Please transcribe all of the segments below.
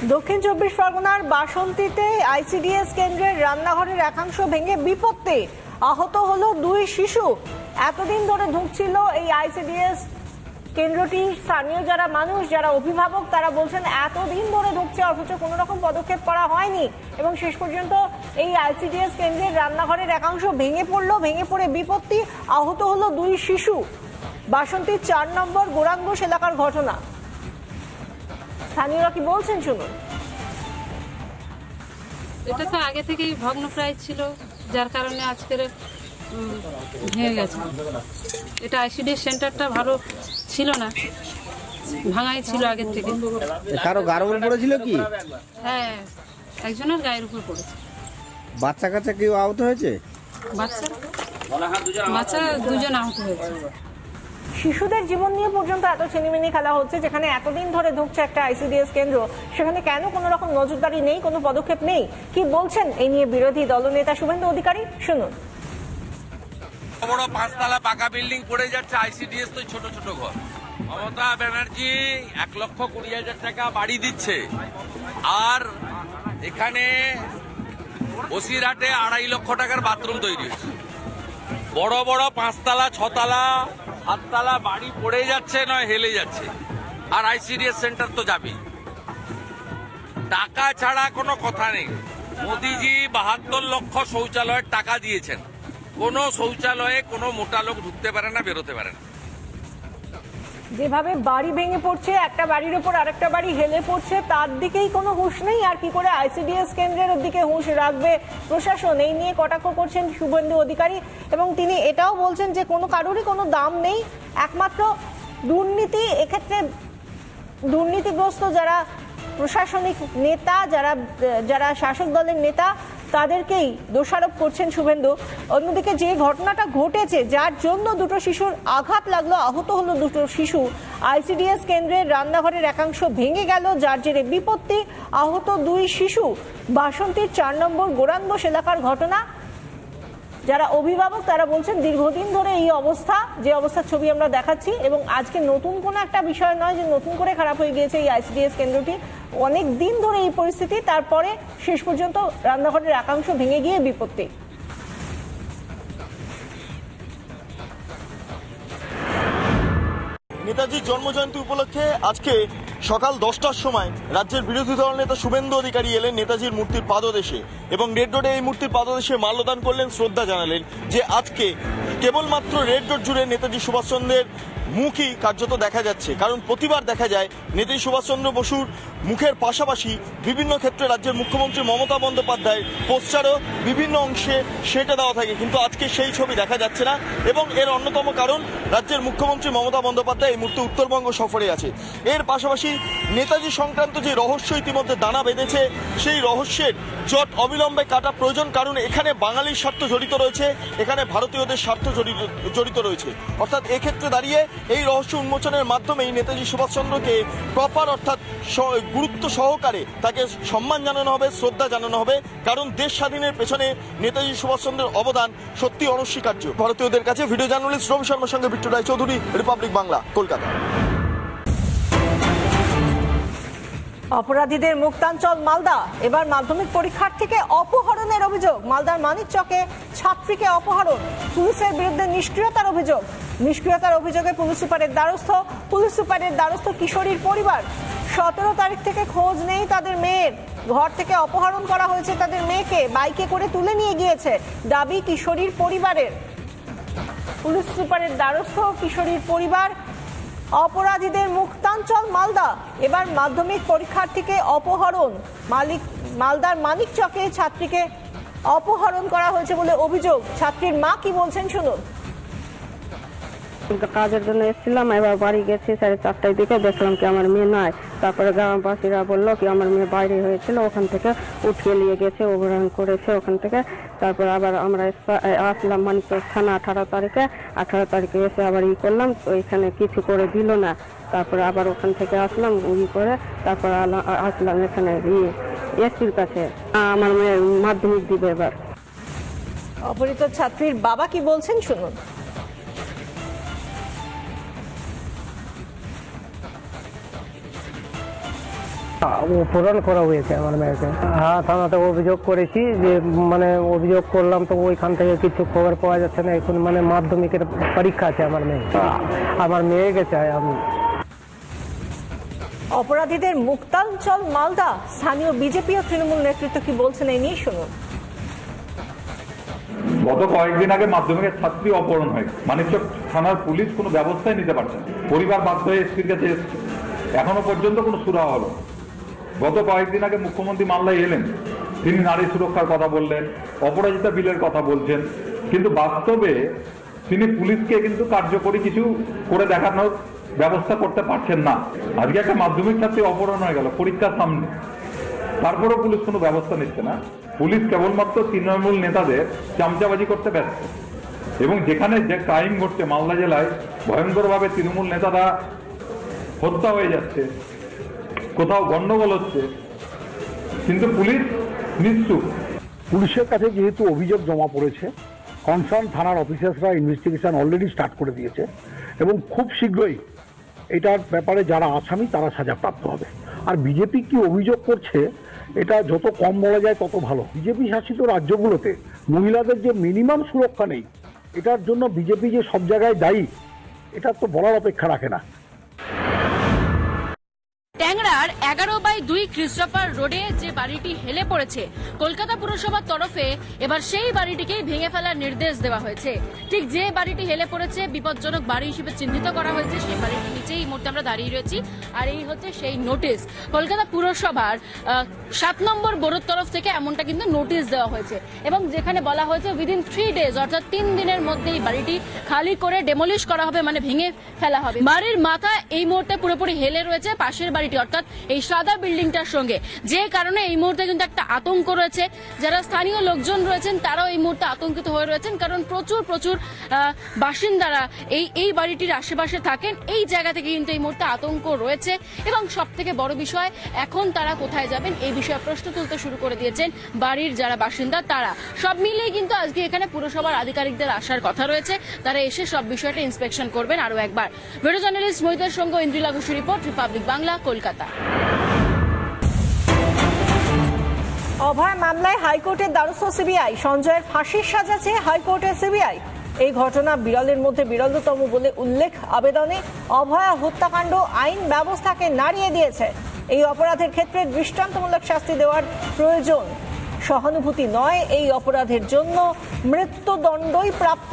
দক্ষিণ চব্বিশ পরগনার বাসন্তীতে আইসিডিএস কেন্দ্রের রান্নাঘরের একাংশ ভেঙে বিপত্তি, আহত হলো 2 শিশু। এতদিন ধরে ঢুকছিল এই আইসিডিএস কেন্দ্রটি। স্থানীয় যারা মানুষ, যারা অভিভাবক, তারা বলছেন এতদিন ধরে ঢুকছে অথচ কোনো রকম পদক্ষেপ করা হয়নি এবং শেষ পর্যন্ত এই আইসিডিএস কেন্দ্রের রান্নাঘরের একাংশ ভেঙে পড়লো। ভেঙে পড়ে বিপত্তি, আহত হলো 2 শিশু। বাসন্তীর 4 নম্বর গোরাঙ্গোস এলাকার ঘটনা। স্থানীয়রা কি বলছেন শুনুন। এটা তো আগে থেকেই ভগ্নপ্রায় ছিল, যার কারণে আজকের ভেঙে গেছে। এটা আইসিডিএস সেন্টারটা ভালো ছিল না, ভাঙাই ছিল আগের থেকে। কারো গায়ের উপর পড়েছিল কি? হ্যাঁ, একজনের গায়ের উপর পড়েছে। বাচ্চা কাচ্চা কেউ আহত হয়েছে? বাচ্চা 2জন আহত হয়েছে। শিশুদের জীবন নিয়ে পর্যন্ত এত ছিনিমিনি খেলা হচ্ছে, যেখানে এতদিন ধরে ঢুকছে একটা আইসিডিএস কেন্দ্র, সেখানে কেন কোনো রকম নজরদারি নেই, কোনো পদক্ষেপ নেই? কি বলছেন এই নিয়ে বিরোধী দলনেতা শুভেন্দু অধিকারী, শুনুন। বড় 5 তলা পাকা বিল্ডিং পড়ে যাচ্ছে, আইসিডিএস তো ছোট ছোট ঘর। মমতা ব্যানার্জি 1,20,000 টাকা বাড়ি দিচ্ছে, আর এখানে বসিরহাটে 2.5 লক্ষ টাকার বাথরুম তৈরি হচ্ছে। বড় বড় 5 তলা 6 তলা 7 তলা বাড়ি পড়ে যাচ্ছে, নয় হেলে যাচ্ছে, আর আইসিডিএস সেন্টার তো যাবে। টাকা ছাড়া কোনো কথা নেই। মোদিজি 72 লক্ষ শৌচালয়ের টাকা দিয়েছেন, কোন শৌচালয়ে কোনো মোটা লোক ঢুকতে পারে না, বেরোতে পারে না। যেভাবে বাড়ি ভেঙে পড়ছে, একটা বাড়ির উপর আরেকটা বাড়ি হেলে পড়ছে, তার দিকেই কোনো হুঁশ নেই। আর কি করে আইসিডিএস কেন্দ্রের দিকে হুঁশ রাখবে প্রশাসন, এই নিয়ে কটাক্ষ করছেন শুভেন্দু অধিকারী। এবং তিনি এটাও বলছেন যে কোনো কারোরই কোনো দাম নেই, একমাত্র দুর্নীতি। এক্ষেত্রে দুর্নীতিগ্রস্ত যারা প্রশাসনিক নেতা, যারা শাসক দলের নেতা, তাদেরকেই দোষারোপ করছেন শুভেন্দু। অন্যদিকে যে ঘটনাটা ঘটেছে, যার জন্য 2 শিশুর আঘাত লাগলো, আহত হলো 2 শিশু, আইসিডিএস কেন্দ্রের রান্নাঘরের একাংশ ভেঙে গেল, যার জেরে বিপত্তি, আহত 2 শিশু। বাসন্তীর 4 নম্বর গোরাঙ্গোস এলাকার ঘটনা। যারা অভিভাবক তারা বলছেন দীর্ঘদিন ধরে এই অবস্থা, যে অবস্থার ছবি আমরা দেখাচ্ছি, এবং আজকে নতুন কোনো একটা বিষয় নয় যে নতুন করে খারাপ হয়ে গিয়েছে এই আইসিডিএস কেন্দ্রটি। অনেক দিন ধরে এই পরিস্থিতি, তারপরে শেষ পর্যন্ত রান্নাঘরের একাংশ ভেঙে গিয়ে বিপত্তি। নেতাজির জন্মজয়ন্তী উপলক্ষে আজকে সকাল 10টার সময় রাজ্যের বিরোধী দল নেতা শুভেন্দু অধিকারী এলেন নেতাজির মূর্তির পাদদেশে এবং রেড রোডে এই মূর্তির পাদদেশে মাল্যদান করলেন, শ্রদ্ধা জানালেন। যে আজকে কেবলমাত্র রেড রোড জুড়ে নেতাজি সুভাষচন্দ্রের মুখই কার্যত দেখা যাচ্ছে, কারণ প্রতিবার দেখা যায় নেতাজি সুভাষচন্দ্র বসুর মুখের পাশাপাশি বিভিন্ন ক্ষেত্রে রাজ্যের মুখ্যমন্ত্রী মমতা বন্দ্যোপাধ্যায়ের পোস্টারও বিভিন্ন অংশে সেটে দেওয়া থাকে, কিন্তু আজকে সেই ছবি দেখা যাচ্ছে না। এবং এর অন্যতম কারণ রাজ্যের মুখ্যমন্ত্রী মমতা বন্দ্যোপাধ্যায় এই মুহূর্তে উত্তরবঙ্গ সফরে আছে। এর পাশাপাশি নেতাজি সংক্রান্ত যে রহস্য ইতিমধ্যে দানা বেঁধেছে, সেই রহস্যের জট অবিলম্বে কাটা প্রয়োজন, কারণ এখানে বাঙালির স্বার্থ জড়িত রয়েছে, এখানে ভারতীয়দের স্বার্থ জড়িত রয়েছে। অর্থাৎ এক্ষেত্রে দাঁড়িয়ে এই রহস্য উন্মোচনের মাধ্যমে নেতাজি সুভাষচন্দ্রকে প্রপার অর্থাৎ গুরুত্ব সহকারে তাকে সম্মান জানানো হবে, শ্রদ্ধা জানানো হবে, কারণ দেশ স্বাধীনের পেছনে নেতাজি সুভাষচন্দ্রের অবদান সত্যি অনস্বীকার্য। ভারতীয়দের কাছে ভিডিও জার্নালিস্ট রবি শর্মার সঙ্গে বিট্টু রায় চৌধুরী, রিপাবলিক বাংলা, কলকাতা। অপরাধীদের মুক্তাঞ্চল মালদা। এবার মাধ্যমিক পরীক্ষার্থীকে অপহরণের অভিযোগ। মালদার মানিকচকে ছাত্রীকে অপহরণ, পুলিশের বিরুদ্ধে নিষ্ক্রিয়তার অভিযোগ। নিষ্ক্রিয়তার অভিযোগে পুলিশ সুপারের দ্বারস্থ কিশোরীর পরিবার। 17 তারিখ থেকে খোঁজ নেই তাদের মেয়ের। ঘর থেকে অপহরণ করা হয়েছে তাদের মেয়েকে, বাইকে করে তুলে নিয়ে গিয়েছে, দাবি কিশোরীর পরিবারের। পুলিশ সুপারের দ্বারস্থ কিশোরীর পরিবার। অপরাধীদের মুক্তাঞ্চল মালদা। এবার মাধ্যমিক পরীক্ষার্থীকে অপহরণ। মালদার মানিকচকে ছাত্রীকে অপহরণ করা হয়েছে বলে অভিযোগ। ছাত্রীর মা কি বলছেন শুনুন। কাজের জন্য এসেছিলাম, এবার বাড়ি গেছি 4:30 দিকে, দেখলাম কি আমার মেয়ে নাই। তারপরে গ্রামবাসীরা বললো কি আমার মেয়ে বাইরে হয়েছিল, ওখান থেকে উঠিয়ে নিয়ে গেছে, অপহরণ করেছে ওখান থেকে। তারপর আবার আমরা আসলাম মানিকচক থানা 18 তারিখে। 18 তারিখে এসে আবার করলাম, তো এখানে কিছু করে দিল না। তারপরে আবার ওখান থেকে আসলাম করে, তারপর আসলাম এখানে এসপির কাছে। আমার মেয়ে মাধ্যমিক দিবে এবার। অপহৃত ছাত্রীর বাবা কি বলছেন শুনুন। অপহরণ করা হয়েছে আমার মেয়েকে। হ্যাঁ, থানাতে অভিযোগ করেছি, যে মানে অভিযোগ করলাম, তো ওইখান থেকে কিছু খবর পাওয়া যাচ্ছে না। এখন মানে মাধ্যমিকের পরীক্ষা আছে আমার মেয়েকে চাই আমি। অপরাধীদের মুক্তাঞ্চল মালদা, স্থানীয় বিজেপি ও তৃণমূল নেতৃত্ব কি বলছেন এই নিয়ে শুনুন। গত কয়েকদিন আগে মাধ্যমিকের ছাত্রী অপহরণ হয়, মানিকচক থানার পুলিশ কোনো ব্যবস্থাই নিতে পারছে না। পরিবার বাধ্য হয়ে এসপির কাছে এসছে, এখনো পর্যন্ত কোনো সুরাহা হলো। গত কয়েকদিন আগে মুখ্যমন্ত্রী মালদায় এলেন, তিনি নারী সুরক্ষার কথা বললেন, অপরাজিতা বিলের কথা বলছেন, কিন্তু বাস্তবে তিনি পুলিশকে কিন্তু কার্যকরী কিছু করে দেখানোর ব্যবস্থা করতে পারছেন না। আজকে একটা মাধ্যমিক ছাত্রী অপহরণ হয়ে গেল পরীক্ষার সামনে, তারপরেও পুলিশ কোনো ব্যবস্থা নিচ্ছে না। পুলিশ কেবলমাত্র তৃণমূল নেতাদের চামচাবাজি করতে ব্যস্ত, এবং যেখানে যে ক্রাইম ঘটছে মালদা জেলায়, ভয়ঙ্করভাবে তৃণমূল নেতারা হত্যা হয়ে যাচ্ছে, কোথাও গন্ডগোল হচ্ছে, কিন্তু পুলিশ নিশ্চুপ। পুলিশের কাছে যেহেতু অভিযোগ জমা পড়েছে, কনসার্ন থানার অফিসার্সরা ইনভেস্টিগেশন অলরেডি স্টার্ট করে দিয়েছে, এবং খুব শীঘ্রই এটার ব্যাপারে যারা আসামি তারা সাজাপ্রাপ্ত হবে। আর বিজেপি কি অভিযোগ করছে, এটা যত কম বলা যায় তত ভালো। বিজেপি শাসিত রাজ্যগুলোতে মহিলাদের যে মিনিমাম সুরক্ষা নেই, এটার জন্য বিজেপি যে সব জায়গায় দায়ী, এটা তো বলার অপেক্ষা রাখে না। ট্যাংরার 11/2 ক্রিস্টোফার রোডে যে বাড়িটি হেলে পড়েছে, কলকাতা পুরসভার তরফে এবার সেই বাড়িটিকেই ভেঙে ফেলার নির্দেশ দেওয়া হয়েছে। ঠিক যে বাড়িটি হেলে পড়েছে, বিপজ্জনক বাড়ি হিসেবে চিহ্নিত করা হয়েছে, সেই বাড়িটির নিচেই এই মুহূর্তে আমরা দাঁড়িয়ে রয়েছি। আর এই হচ্ছে সেই নোটিশ, কলকাতা পুরসভার 7 নম্বর বোর্ডের তরফ থেকে এমনটা কিন্তু নোটিশ দেওয়া হয়েছে, এবং যেখানে বলা হয়েছে উইদিন 3 ডেজ, অর্থাৎ 3 দিনের মধ্যে এই বাড়িটি খালি করে ডেমলিশ করা হবে, মানে ভেঙে ফেলা হবে। বাড়ির মাথা এই মুহূর্তে পুরোপুরি হেলে রয়েছে পাশের বাড়িটি, অর্থাৎ এই সাদা বিল্ডিংটার সঙ্গে, যে কারণে এই মুহূর্তে কিন্তু একটা আতঙ্ক রয়েছে। যারা স্থানীয় লোকজন রয়েছেন তারাও এই মুহূর্তে আতঙ্কিত হয়ে রয়েছেন, কারণ প্রচুর বাসিন্দারা এই বাড়িটির আশেপাশে থাকেন। এই জায়গা থেকে কিন্তু এই মুহূর্তে আতঙ্ক রয়েছে, এবং সব থেকে বড় বিষয়, এখন তারা কোথায় যাবেন এই বিষয়ে প্রশ্ন তুলতে শুরু করে দিয়েছেন বাড়ির যারা বাসিন্দা তারা। সব মিলিয়ে কিন্তু আজকে এখানে পুরসভার আধিকারিকদের আসার কথা রয়েছে, তারা এসে সব বিষয়টা ইন্সপেকশন করবেন আরো একবার। ভিডিও জার্নালিস্ট মহিতার সঙ্গে ইন্দ্রিলা ঘোষের রিপোর্ট, রিপাবলিক বাংলা, কলকাতা। অভয় মামলায় হাইকোর্টের দ্বারস্থ সিবিআই, সঞ্জয়ের ফাঁসির সাজা চেয়ে হাইকোর্টের সিবিআই। এই ঘটনা বিরলের মধ্যে বিরলতম বলে উল্লেখ আবেদনে। অভয়া হত্যাকাণ্ড আইন ব্যবস্থাকে নাড়িয়ে দিয়েছে। এই অপরাধের ক্ষেত্রে দৃষ্টান্তমূলক শাস্তি দেওয়ার প্রয়োজন, সহানুভূতি নয়। এই অপরাধের জন্য মৃত্যুদণ্ডই প্রাপ্য।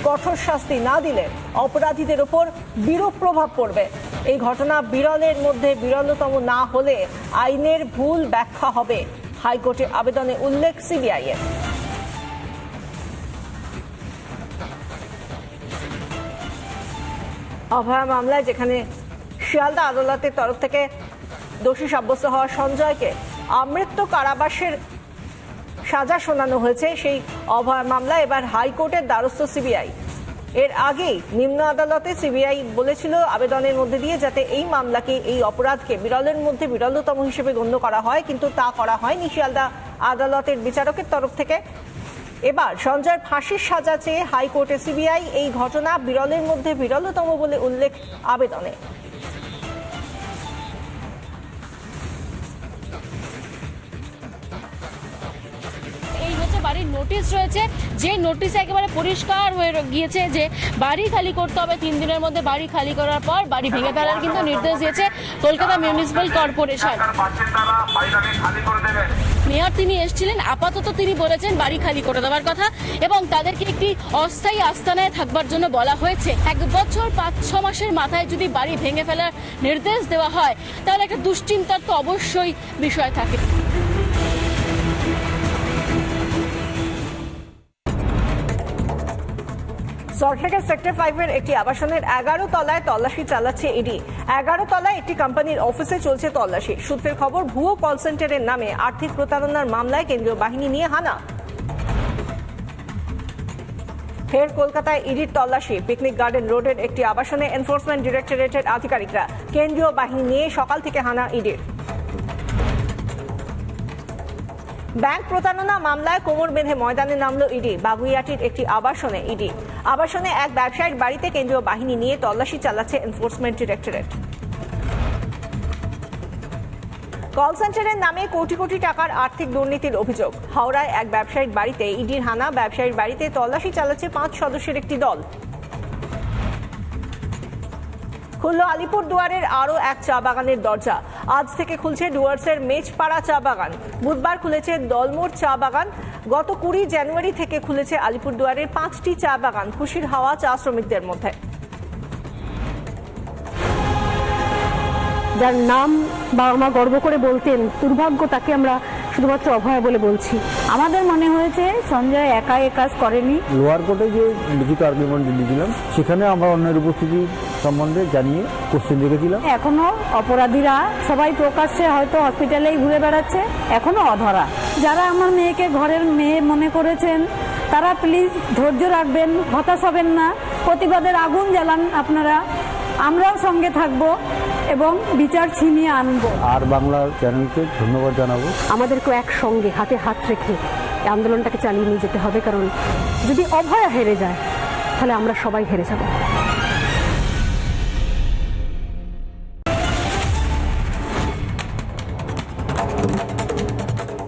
কঠোর শাস্তি না দিলে অপরাধীদের ওপর বিরূপ প্রভাব পড়বে। এই ঘটনা বিরলের মধ্যে বিরলতম না হলে আইনের ভুল ব্যাখ্যা হবে, হাইকোর্টের আবেদনে উল্লেখ সিবিআই এর। অভয়া মামলায় যেখানে শিয়ালদা আদালতের তরফ থেকে দোষী সাব্যস্ত হওয়া সঞ্জয়কে আমৃত্যু কারাবাসের সাজা শোনানো হয়েছে, সেই অভয়া মামলা এবার হাইকোর্টের দ্বারস্থ সিবিআই। এর আগেই নিম্ন আদালতে সিবিআই বলেছিল আবেদনের মধ্যে দিয়ে যাতে এই মামলাকে, এই অপরাধকে বিরলের মধ্যে বিরলতম হিসেবে গণ্য করা হয়, কিন্তু তা করা হয়নি শিয়ালদা আদালতের বিচারকের তরফ থেকে। এবার সঞ্জয়ের ফাঁসির সাজা চেয়ে হাইকোর্টে সিবিআই। এই ঘটনা বিরলের মধ্যে বিরলতম বলে উল্লেখ আবেদনে। বাড়ির নোটিশ রয়েছে, যে নোটিশে একেবারে পরিষ্কার হয়ে গিয়েছে যে বাড়ি খালি করতে হবে 3 দিনের মধ্যে। বাড়ি খালি করার পর বাড়ি ভেঙে ফেলার কিন্তু নির্দেশ দিয়েছে কলকাতা মিউনিসিপ্যাল কর্পোরেশন। মেয়র তিনি এসেছিলেন, আপাতত তিনি বলেছেন বাড়ি খালি করে দেওয়ার কথা, এবং তাদেরকে একটি অস্থায়ী আস্তানায় থাকবার জন্য বলা হয়েছে। 1 বছর 5-6 মাসের মাথায় যদি বাড়ি ভেঙে ফেলার নির্দেশ দেওয়া হয়, তাহলে একটা দুশ্চিন্তার তো অবশ্যই বিষয় থাকে। সল্টলেকের সেক্টর 5-এর একটি আবাসনের 11 তলায় তল্লাশি চালাচ্ছে ইডি। 11 তলায় একটি কোম্পানির অফিসে চলছে তল্লাশি। সূত্রের খবর, ভুয়ো কল সেন্টারের নামে আর্থিক প্রতারণার মামলায় কেন্দ্রীয় বাহিনী নিয়ে হানা। ফের কলকাতায় ইডির তল্লাশি। পিকনিক গার্ডেন রোডের একটি আবাসনে এনফোর্সমেন্ট ডিরেক্টরেটের আধিকারিকরা, কেন্দ্রীয় বাহিনী নিয়ে সকাল থেকে হানা ইডির। ব্যাংক প্রতারণা মামলায় কোমর বেঁধে ময়দানে নামলো ইডি। বাগুইয়াটির একটি আবাসনে ইডি। আবাসনে এক ব্যবসায়ীর বাড়িতে কেন্দ্রীয় বাহিনী নিয়ে তল্লাশি চালাচ্ছে এনফোর্সমেন্ট ডিরেক্টরেট। কল সেন্টারের নামে কোটি কোটি টাকার আর্থিক দুর্নীতির অভিযোগ। হাওড়ায় এক ব্যবসায়ীর বাড়িতে ইডির হানা, ব্যবসায়ীর বাড়িতে তল্লাশি চালাচ্ছে 5 সদস্যের একটি দল। খুলল আলিপুরদুয়ারের আরও এক চা বাগানের দরজা। আজ থেকে খুলছে ডুয়ার্সের মেজপাড়া চা বাগান। বুধবার খুলেছে দলমোড় চা বাগান। গত 20 জানুয়ারি থেকে খুলেছে আলিপুরদুয়ারের 5টি চা বাগান। খুশির হাওয়া চা শ্রমিকদের মধ্যে। যার নাম বাবা মা গর্ব করে বলতেন, দুর্ভাগ্য তাকে আমরা শুধুমাত্র অভয়া বলে বলছি। আমাদের মনে হয়েছে সঞ্জয় একা এ কাজ করেনি। লোয়ার কোর্টে যে লিখিত আর্গুমেন্ট দিয়েছিলাম সেখানে আমরা অন্যের উপস্থিতি সম্বন্ধে জানিয়ে কোশ্চেন রেখেছিলাম। এখনো অপরাধীরা সবাই প্রকাশ্যে হয়তো হসপিটালেই ঘুরে বেড়াচ্ছে, এখনো অধরা। যারা আমার মেয়েকে ঘরের মেয়ে মনে করেছেন তারা প্লিজ ধৈর্য রাখবেন, হতাশ হবেন না, প্রতিবাদের আগুন জ্বালান আপনারা। আমরাও সঙ্গে থাকবো এবং বিচার ছিনিয়ে আনবো। আর বাংলা চ্যানেলকে ধন্যবাদ জানাবো। আমাদেরকেও একসঙ্গে হাতে হাত রেখে এই আন্দোলনটাকে চালিয়ে নিয়ে যেতে হবে, কারণ যদি অভয়া হেরে যায় তাহলে আমরা সবাই হেরে যাব।